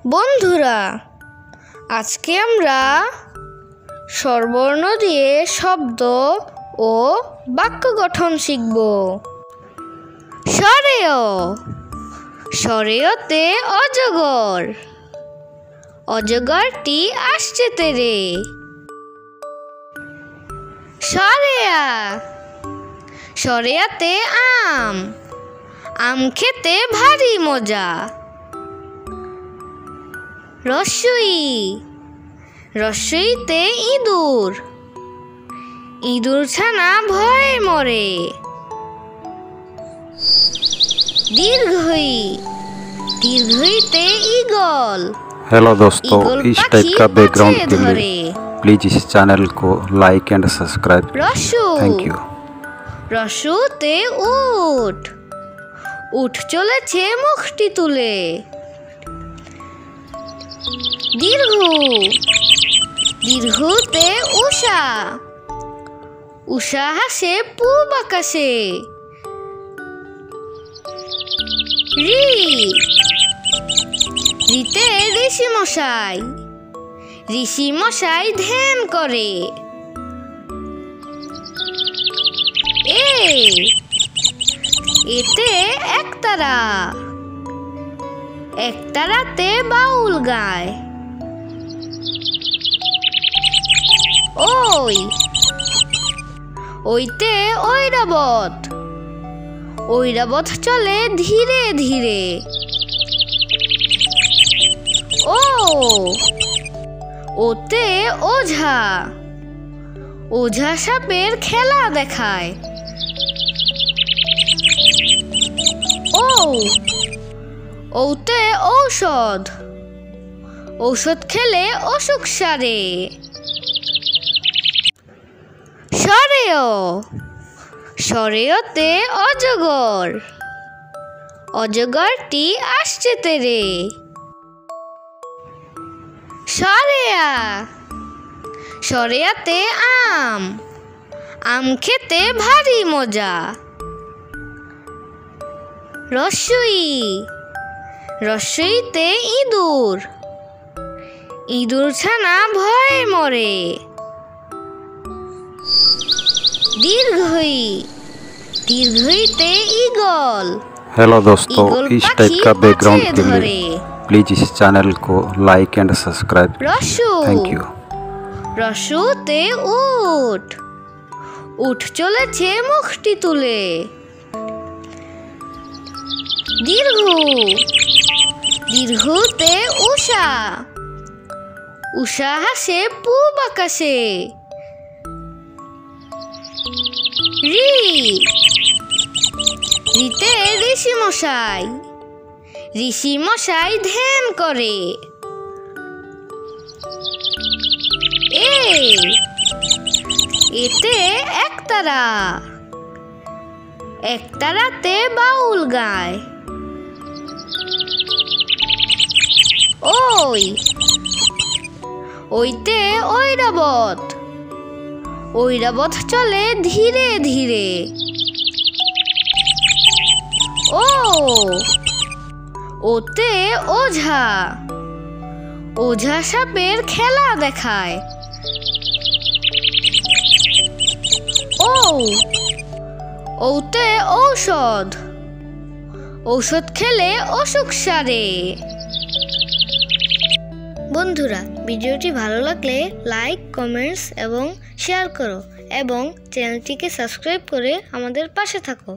বন্ধুরা, আজকে আমরা স্বরবর্ণ দিয়ে শব্দ ও বাক্য গঠন শিখব। স্বরেয়, স্বরেয়তে অজগর, অজগরটি আসছে তেরে। স্বরেয়া, স্বরেয়াতে আম, আম খেতে ভারী মজা। রস্যই, রস্যইতে ইঁদুর, ইঁদুর ছানা ভয়ে মরে। दीर्घई, दीर्घईते ईगल। हेलो दोस्तों, इस टाइप का बैकग्राउंड के लिए प्लीज इस चैनल को like and subscribe. Thank you. रस्सुते उठ, उठ चलेছে মুখটি তুলে। দীর্ঘ, দীর্ঘতে উষা, উষা হাসে পূব আকাশে। রি, রিতে ঋষি মশাই, ঋষি মশাই ধ্যান করে। এ, এতে একতারা, একতারাতে বাউল গায়। ওই, ওইতে ঐরাবত, ঐরাবত চলে ধীরে ধীরে। ও, ওতে ওঝা, ওঝা সাপের খেলা দেখায়। ও, ওতে ঔষধ, ঔষধ খেলে অসুখ সারে। স্বরেয়, স্বরেয়তে অজগর, অজগরটি আসছে তেরে। স্বরেয়া, স্বরেয়াতে আম, আম খেতে ভারী মজা। রস্যই, রস্যইতে ইঁদুর, ইঁদুর ছানা ভয়ে মরে। दीर्घई, दीर्घईते ईगल। हेलो दोस्तों, इस टाइप का बैकग्राउंड के लिए प्लीज इस चैनल को like and subscribe. Thank you. रस्सुते उठ, उठ चलेছে মুখটি তুলে। দীর্ঘ, দীর্ঘতে উষা, উষা হাসে পূব আকাশে। রি, রিতে ঋষি মশাই, ঋষি মশাই ধ্যান করে। এ, এতে একতারা, একতারাতে বাউল গায়। ওই, ওইতে ঐরাবত, ঐরাবত চলে ধীরে ধীরে। ও, ওতে ওঝা, ওঝা সাপের খেলা দেখায়। ও, ওতে ঔষধ, ঔষধ খেলে অসুখ সারে। বন্ধুরা, ভিডিওটি ভালো লাগলে লাইক, কমেন্টস এবং শেয়ার করো এবং চ্যানেলটিকে সাবস্ক্রাইব করে আমাদের পাশে থাকো।